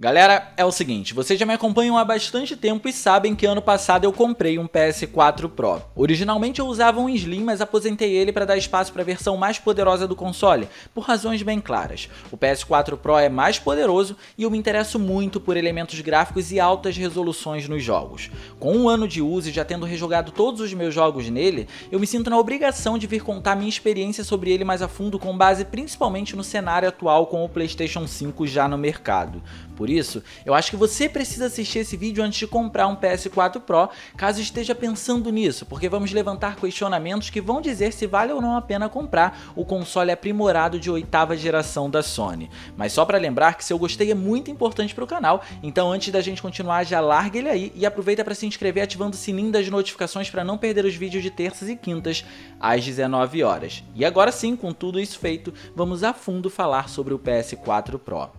Galera, é o seguinte, vocês já me acompanham há bastante tempo e sabem que ano passado eu comprei um PS4 Pro. Originalmente eu usava um Slim, mas aposentei ele para dar espaço para a versão mais poderosa do console, por razões bem claras. O PS4 Pro é mais poderoso e eu me interesso muito por elementos gráficos e altas resoluções nos jogos. Com um ano de uso e já tendo rejogado todos os meus jogos nele, eu me sinto na obrigação de vir contar minha experiência sobre ele mais a fundo com base principalmente no cenário atual com o PlayStation 5 já no mercado. Por isso, eu acho que você precisa assistir esse vídeo antes de comprar um PS4 Pro, caso esteja pensando nisso, porque vamos levantar questionamentos que vão dizer se vale ou não a pena comprar o console aprimorado de 8ª geração da Sony. Mas só para lembrar que seu gostei é muito importante para o canal, então antes da gente continuar já larga ele aí e aproveita para se inscrever ativando o sininho das notificações para não perder os vídeos de terças e quintas às 19 horas. E agora sim, com tudo isso feito, vamos a fundo falar sobre o PS4 Pro.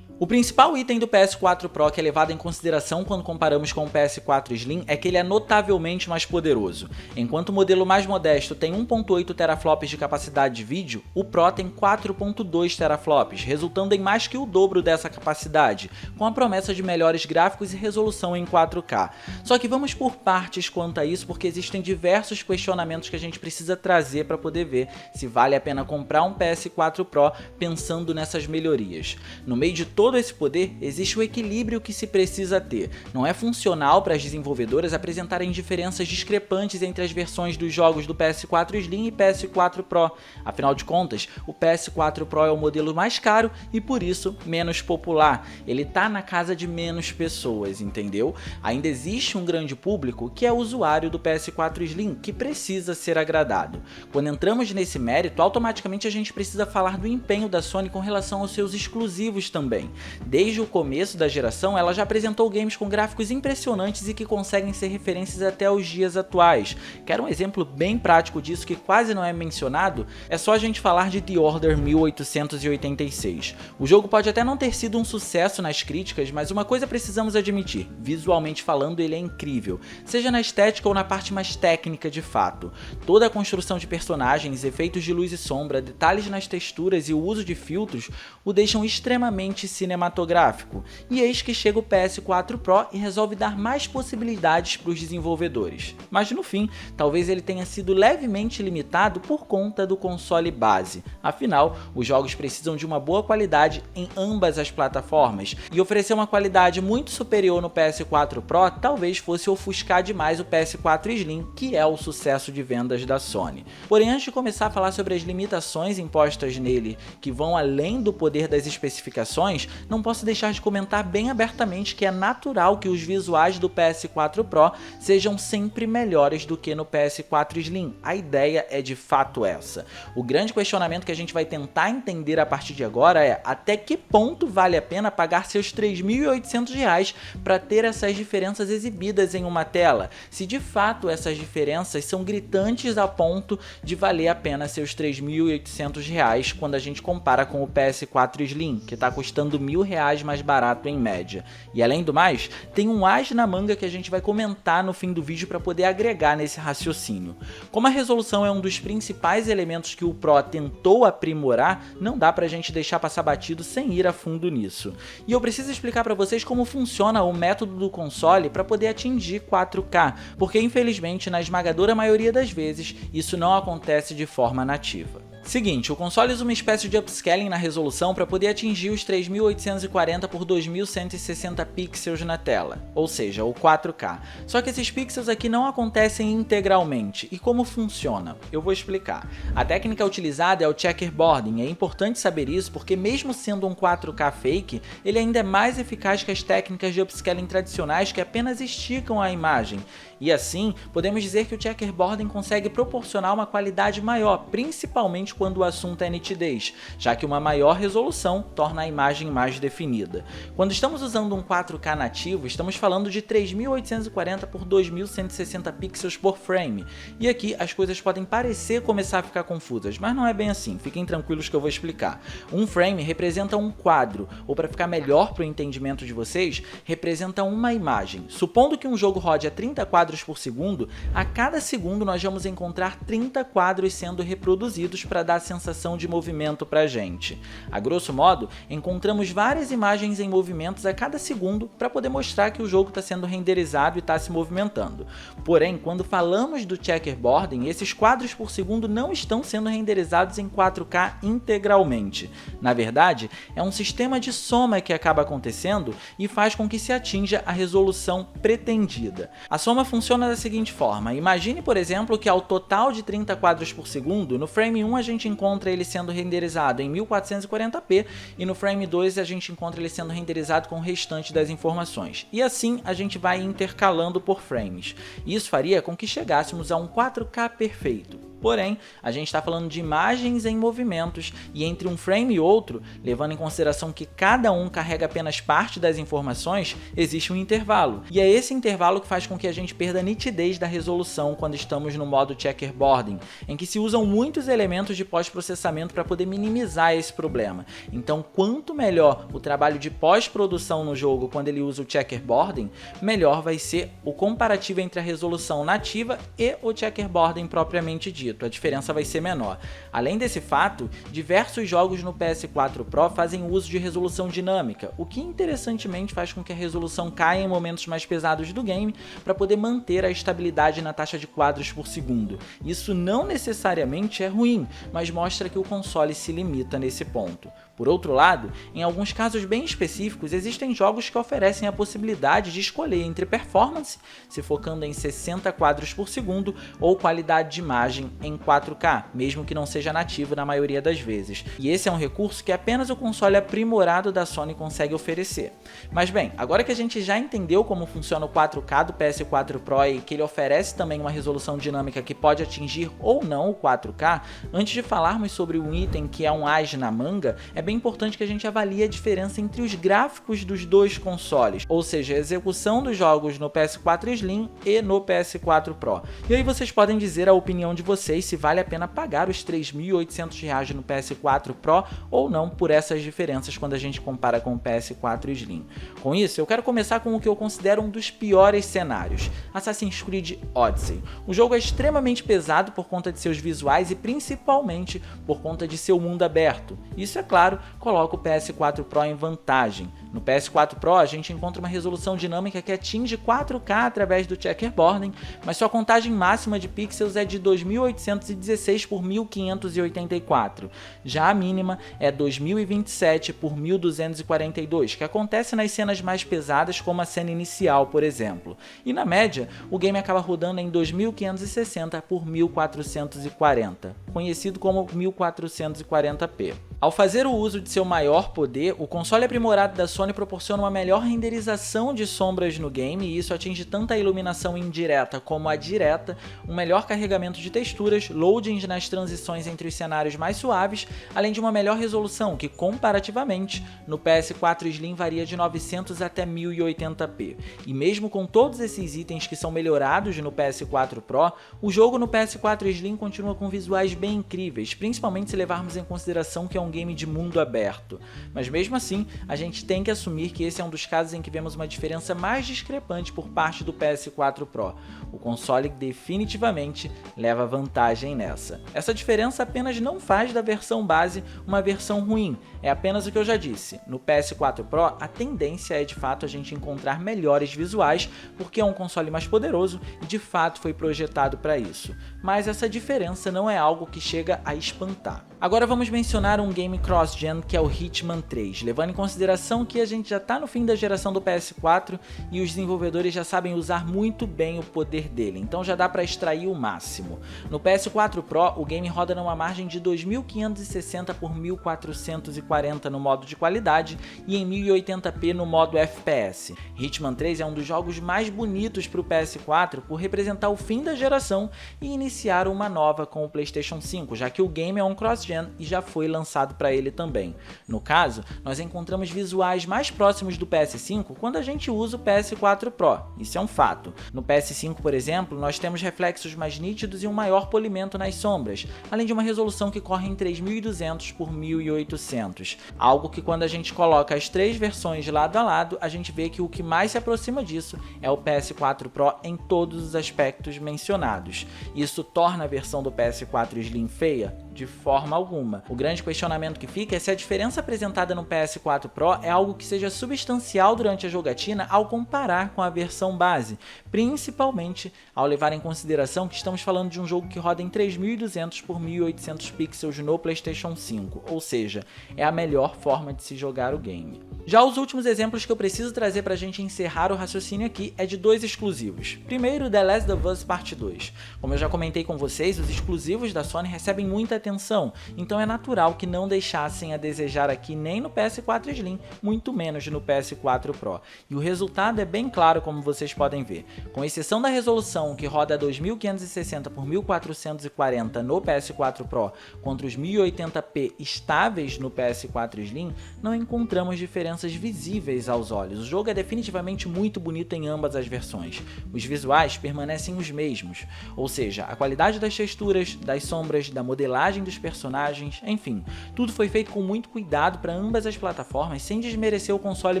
O principal item do PS4 Pro que é levado em consideração quando comparamos com o PS4 Slim é que ele é notavelmente mais poderoso. Enquanto o modelo mais modesto tem 1.8 teraflops de capacidade de vídeo, o Pro tem 4.2 teraflops, resultando em mais que o dobro dessa capacidade, com a promessa de melhores gráficos e resolução em 4K. Só que vamos por partes quanto a isso, porque existem diversos questionamentos que a gente precisa trazer para poder ver se vale a pena comprar um PS4 Pro pensando nessas melhorias. No meio de todo esse poder, existe o equilíbrio que se precisa ter. Não é funcional para as desenvolvedoras apresentarem diferenças discrepantes entre as versões dos jogos do PS4 Slim e PS4 Pro. Afinal de contas, o PS4 Pro é o modelo mais caro e por isso menos popular. Ele tá na casa de menos pessoas, entendeu? Ainda existe um grande público que é usuário do PS4 Slim, que precisa ser agradado. Quando entramos nesse mérito, automaticamente a gente precisa falar do empenho da Sony com relação aos seus exclusivos também. Desde o começo da geração, ela já apresentou games com gráficos impressionantes e que conseguem ser referências até os dias atuais. Quer um exemplo bem prático disso que quase não é mencionado? É só a gente falar de The Order 1886. O jogo pode até não ter sido um sucesso nas críticas, mas uma coisa precisamos admitir, visualmente falando ele é incrível, seja na estética ou na parte mais técnica de fato. Toda a construção de personagens, efeitos de luz e sombra, detalhes nas texturas e o uso de filtros o deixam extremamente cinematográfico, e eis que chega o PS4 Pro e resolve dar mais possibilidades para os desenvolvedores. Mas no fim, talvez ele tenha sido levemente limitado por conta do console base. Afinal, os jogos precisam de uma boa qualidade em ambas as plataformas, e oferecer uma qualidade muito superior no PS4 Pro talvez fosse ofuscar demais o PS4 Slim, que é o sucesso de vendas da Sony. Porém, antes de começar a falar sobre as limitações impostas nele, que vão além do poder das especificações, não posso deixar de comentar bem abertamente que é natural que os visuais do PS4 Pro sejam sempre melhores do que no PS4 Slim. A ideia é de fato essa. O grande questionamento que a gente vai tentar entender a partir de agora é até que ponto vale a pena pagar seus R$ 3.800 para ter essas diferenças exibidas em uma tela, se de fato essas diferenças são gritantes a ponto de valer a pena seus R$ 3.800 quando a gente compara com o PS4 Slim, que está custando R$ 1.000 mais barato em média. E além do mais, tem um as na manga que a gente vai comentar no fim do vídeo para poder agregar nesse raciocínio. Como a resolução é um dos principais elementos que o Pro tentou aprimorar, não dá pra gente deixar passar batido sem ir a fundo nisso. E eu preciso explicar para vocês como funciona o método do console para poder atingir 4K, porque infelizmente na esmagadora maioria das vezes isso não acontece de forma nativa. Seguinte, o console usa uma espécie de upscaling na resolução para poder atingir os 3840 por 2160 pixels na tela, ou seja, o 4K. Só que esses pixels aqui não acontecem integralmente. E como funciona? Eu vou explicar. A técnica utilizada é o checkerboarding, é importante saber isso porque mesmo sendo um 4K fake, ele ainda é mais eficaz que as técnicas de upscaling tradicionais que apenas esticam a imagem. E assim, podemos dizer que o checkerboarding consegue proporcionar uma qualidade maior, principalmente quando o assunto é nitidez, já que uma maior resolução torna a imagem mais definida. Quando estamos usando um 4K nativo, estamos falando de 3840 por 2160 pixels por frame, e aqui as coisas podem parecer começar a ficar confusas, mas não é bem assim, fiquem tranquilos que eu vou explicar. Um frame representa um quadro, ou para ficar melhor para o entendimento de vocês, representa uma imagem. Supondo que um jogo rode a 30 quadros por segundo, a cada segundo nós vamos encontrar 30 quadros sendo reproduzidos para dar a sensação de movimento pra gente. A grosso modo, encontramos várias imagens em movimentos a cada segundo para poder mostrar que o jogo está sendo renderizado e está se movimentando. Porém, quando falamos do checkerboarding, esses quadros por segundo não estão sendo renderizados em 4K integralmente. Na verdade, é um sistema de soma que acaba acontecendo e faz com que se atinja a resolução pretendida. A soma funciona da seguinte forma: imagine, por exemplo, que ao total de 30 quadros por segundo, no frame 1 a gente encontra ele sendo renderizado em 1440p e no frame 2 a gente encontra ele sendo renderizado com o restante das informações. E assim a gente vai intercalando por frames. Isso faria com que chegássemos a um 4K perfeito. Porém, a gente está falando de imagens em movimentos e entre um frame e outro, levando em consideração que cada um carrega apenas parte das informações, existe um intervalo. E é esse intervalo que faz com que a gente perda a nitidez da resolução quando estamos no modo checkerboarding, em que se usam muitos elementos de pós-processamento para poder minimizar esse problema. Então, quanto melhor o trabalho de pós-produção no jogo quando ele usa o checkerboarding, melhor vai ser o comparativo entre a resolução nativa e o checkerboarding propriamente dito. A diferença vai ser menor. Além desse fato, diversos jogos no PS4 Pro fazem uso de resolução dinâmica, o que interessantemente faz com que a resolução caia em momentos mais pesados do game para poder manter a estabilidade na taxa de quadros por segundo. Isso não necessariamente é ruim, mas mostra que o console se limita nesse ponto. Por outro lado, em alguns casos bem específicos, existem jogos que oferecem a possibilidade de escolher entre performance, se focando em 60 quadros por segundo, ou qualidade de imagem em 4K, mesmo que não seja nativo na maioria das vezes. E esse é um recurso que apenas o console aprimorado da Sony consegue oferecer. Mas bem, agora que a gente já entendeu como funciona o 4K do PS4 Pro e que ele oferece também uma resolução dinâmica que pode atingir ou não o 4K, antes de falarmos sobre um item que é um as na manga, é bem importante que a gente avalie a diferença entre os gráficos dos dois consoles, ou seja, a execução dos jogos no PS4 Slim e no PS4 Pro. E aí vocês podem dizer a opinião de vocês se vale a pena pagar os R$ 3.800 no PS4 Pro ou não por essas diferenças quando a gente compara com o PS4 Slim. Com isso, eu quero começar com o que eu considero um dos piores cenários, Assassin's Creed Odyssey. O jogo é extremamente pesado por conta de seus visuais e principalmente por conta de seu mundo aberto. Isso, é claro, coloca o PS4 Pro em vantagem. No PS4 Pro a gente encontra uma resolução dinâmica que atinge 4K através do checkerboarding, mas sua contagem máxima de pixels é de 2816 por 1584. Já a mínima é 2027 por 1242, que acontece nas cenas mais pesadas como a cena inicial, por exemplo. E na média, o game acaba rodando em 2560 por 1440, conhecido como 1440p. Ao fazer o uso de seu maior poder, o console aprimorado da Sony proporciona uma melhor renderização de sombras no game e isso atinge tanto a iluminação indireta como a direta, um melhor carregamento de texturas, loadings nas transições entre os cenários mais suaves, além de uma melhor resolução que, comparativamente, no PS4 Slim varia de 900 até 1080p. E mesmo com todos esses itens que são melhorados no PS4 Pro, o jogo no PS4 Slim continua com visuais bem incríveis, principalmente se levarmos em consideração que é um game de mundo aberto. Mas mesmo assim, a gente tem que assumir que esse é um dos casos em que vemos uma diferença mais discrepante por parte do PS4 Pro. O console definitivamente leva vantagem nessa. Essa diferença apenas não faz da versão base uma versão ruim, é apenas o que eu já disse. No PS4 Pro, a tendência é de fato a gente encontrar melhores visuais, porque é um console mais poderoso e de fato foi projetado para isso. Mas essa diferença não é algo que chega a espantar. Agora vamos mencionar um game cross-gen que é o Hitman 3, levando em consideração que a gente já está no fim da geração do PS4 e os desenvolvedores já sabem usar muito bem o poder dele, então já dá para extrair o máximo. No PS4 Pro, o game roda numa margem de 2560 por 1440 no modo de qualidade e em 1080p no modo FPS. Hitman 3 é um dos jogos mais bonitos para o PS4 por representar o fim da geração e iniciar uma nova com o PlayStation 5, já que o game é um cross-gen e já foi lançado para ele também. No caso, nós encontramos visuais mais próximos do PS5 quando a gente usa o PS4 Pro, isso é um fato. No PS5, por exemplo, nós temos reflexos mais nítidos e um maior polimento nas sombras, além de uma resolução que corre em 3200 por 1800, algo que quando a gente coloca as três versões lado a lado, a gente vê que o que mais se aproxima disso é o PS4 Pro em todos os aspectos mencionados. Isso torna a versão do PS4 Slim feia? de forma alguma. O grande questionamento que fica é se a diferença apresentada no PS4 Pro é algo que seja substancial durante a jogatina ao comparar com a versão base, principalmente ao levar em consideração que estamos falando de um jogo que roda em 3200 por 1800 pixels no PlayStation 5, ou seja, é a melhor forma de se jogar o game. Já os últimos exemplos que eu preciso trazer pra gente encerrar o raciocínio aqui é de dois exclusivos. Primeiro, The Last of Us Part 2. Como eu já comentei com vocês, os exclusivos da Sony recebem muita atenção, então é natural que não deixassem a desejar aqui nem no PS4 Slim, muito menos no PS4 Pro. E o resultado é bem claro, como vocês podem ver. Com exceção da resolução que roda a 2560 por 1440 no PS4 Pro contra os 1080p estáveis no PS4 Slim, não encontramos diferenças visíveis aos olhos. O jogo é definitivamente muito bonito em ambas as versões. Os visuais permanecem os mesmos, ou seja, a qualidade das texturas, das sombras, da modelagem dos personagens, enfim, tudo foi feito com muito cuidado para ambas as plataformas sem desmerecer o console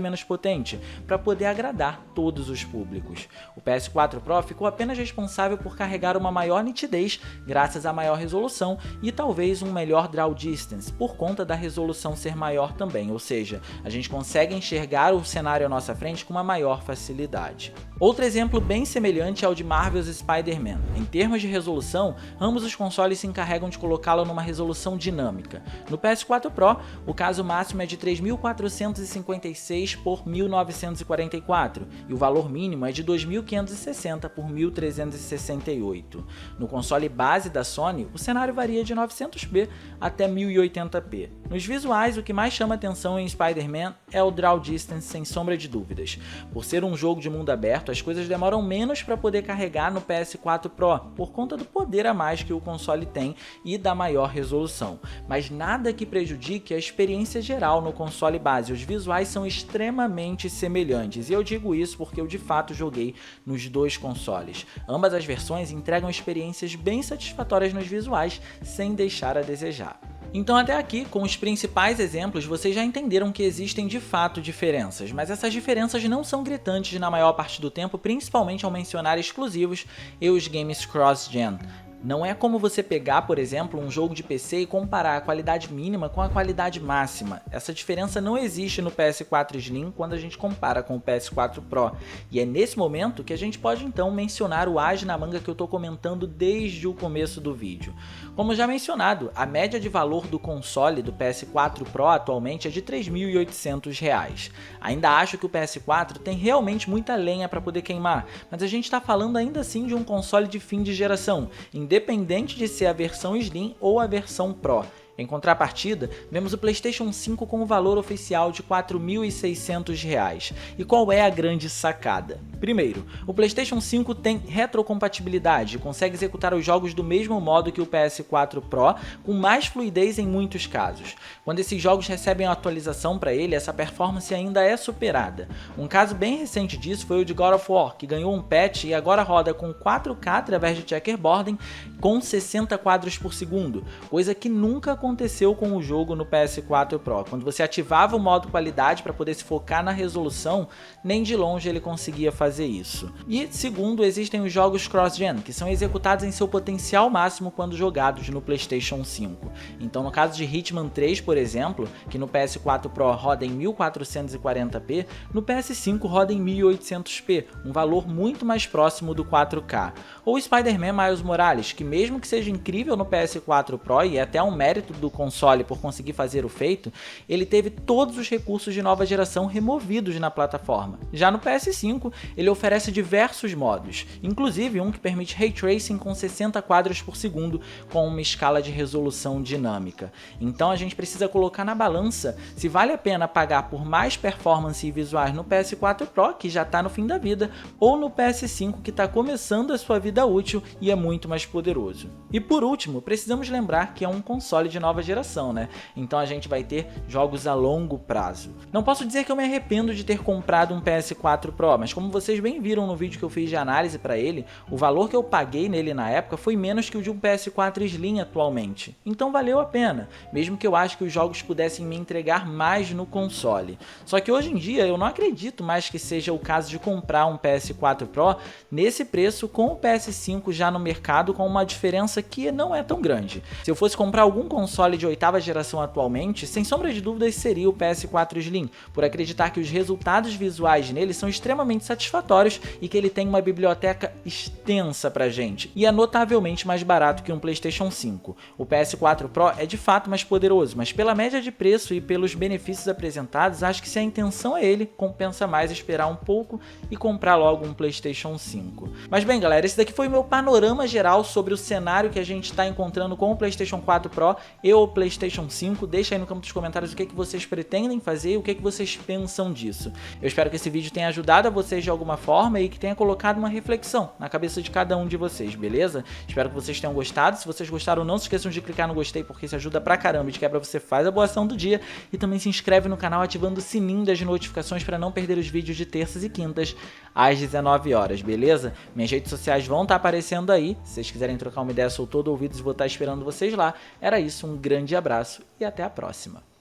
menos potente, para poder agradar todos os públicos. O PS4 Pro ficou apenas responsável por carregar uma maior nitidez graças à maior resolução e talvez um melhor draw distance, por conta da resolução ser maior também, ou seja, a gente consegue enxergar o cenário à nossa frente com uma maior facilidade. Outro exemplo bem semelhante é o de Marvel's Spider-Man. Em termos de resolução, ambos os consoles se encarregam de colocá-lo numa resolução dinâmica. No PS4 Pro, o caso máximo é de 3456 por 1944 e o valor mínimo é de 2560 por 1368. No console base da Sony, o cenário varia de 900p até 1080p. Nos visuais, o que mais chama atenção em Spider-Man é o draw distance, sem sombra de dúvidas. Por ser um jogo de mundo aberto, as coisas demoram menos para poder carregar no PS4 Pro, por conta do poder a mais que o console tem e da maior resolução. Mas nada que prejudique a experiência geral no console base. Os visuais são extremamente semelhantes, e eu digo isso porque eu de fato joguei nos dois consoles. Ambas as versões entregam experiências bem satisfatórias nos visuais, sem deixar a desejar. Então até aqui, com os principais exemplos, vocês já entenderam que existem de fato diferenças, mas essas diferenças não são gritantes na maior parte do tempo, principalmente ao mencionar exclusivos e os games cross-gen. Não é como você pegar, por exemplo, um jogo de PC e comparar a qualidade mínima com a qualidade máxima. Essa diferença não existe no PS4 Slim quando a gente compara com o PS4 Pro. E é nesse momento que a gente pode então mencionar o as na manga que eu estou comentando desde o começo do vídeo. Como já mencionado, a média de valor do console do PS4 Pro atualmente é de R$ 3.800. Ainda acho que o PS4 tem realmente muita lenha para poder queimar, mas a gente está falando ainda assim de um console de fim de geração, independente de ser a versão Slim ou a versão Pro. Em contrapartida, vemos o PlayStation 5 com o valor oficial de R$ 4.600. E qual é a grande sacada? Primeiro, o PlayStation 5 tem retrocompatibilidade e consegue executar os jogos do mesmo modo que o PS4 Pro, com mais fluidez em muitos casos. Quando esses jogos recebem a atualização para ele, essa performance ainda é superada. Um caso bem recente disso foi o de God of War, que ganhou um patch e agora roda com 4K através de checkerboarding com 60 quadros por segundo, coisa que nunca aconteceu com o jogo no PS4 Pro. Quando você ativava o modo qualidade para poder se focar na resolução, nem de longe ele conseguia fazer isso. E segundo, existem os jogos cross-gen, que são executados em seu potencial máximo quando jogados no PlayStation 5. Então no caso de Hitman 3, por exemplo, que no PS4 Pro roda em 1440p, no PS5 roda em 1800p, um valor muito mais próximo do 4K. Ou Spider-Man Miles Morales, que mesmo que seja incrível no PS4 Pro e é até um mérito do console por conseguir fazer o feito, ele teve todos os recursos de nova geração removidos na plataforma. Já no PS5, ele oferece diversos modos, inclusive um que permite Ray Tracing com 60 quadros por segundo com uma escala de resolução dinâmica. Então a gente precisa colocar na balança se vale a pena pagar por mais performance e visuais no PS4 Pro, que já está no fim da vida, ou no PS5, que está começando a sua vida útil e é muito mais poderoso. E por último, precisamos lembrar que é um console de nova geração, né? Então a gente vai ter jogos a longo prazo. Não posso dizer que eu me arrependo de ter comprado um PS4 Pro, mas como vocês bem viram no vídeo que eu fiz de análise para ele, o valor que eu paguei nele na época foi menos que o de um PS4 Slim atualmente. Então valeu a pena, mesmo que eu acho que os jogos pudessem me entregar mais no console. Só que hoje em dia eu não acredito mais que seja o caso de comprar um PS4 Pro nesse preço com o PS5 já no mercado, com uma diferença que não é tão grande. Se eu fosse comprar algum console de 8ª geração atualmente, sem sombra de dúvidas seria o PS4 Slim, por acreditar que os resultados visuais nele são extremamente satisfatórios e que ele tem uma biblioteca extensa pra gente, e é notavelmente mais barato que um PlayStation 5. O PS4 Pro é de fato mais poderoso, mas pela média de preço e pelos benefícios apresentados, acho que se a intenção é ele, compensa mais esperar um pouco e comprar logo um PlayStation 5. Mas bem galera, esse daqui foi o meu panorama geral sobre o cenário que a gente está encontrando com o PlayStation 4 Pro e o PlayStation 5. Deixa aí no campo dos comentários o que vocês pretendem fazer e o que vocês pensam disso. Eu espero que esse vídeo tenha ajudado a vocês de alguma forma e que tenha colocado uma reflexão na cabeça de cada um de vocês, beleza? Espero que vocês tenham gostado. Se vocês gostaram, não se esqueçam de clicar no gostei, porque isso ajuda pra caramba. De quebra você faz a boa ação do dia e também se inscreve no canal ativando o sininho das notificações para não perder os vídeos de terças e quintas às 19 horas, beleza? Minhas redes sociais vão estar aparecendo aí. Se vocês quiserem trocar uma ideia, sou todo ouvidos e vou estar esperando vocês lá. Era isso, um grande abraço e até a próxima.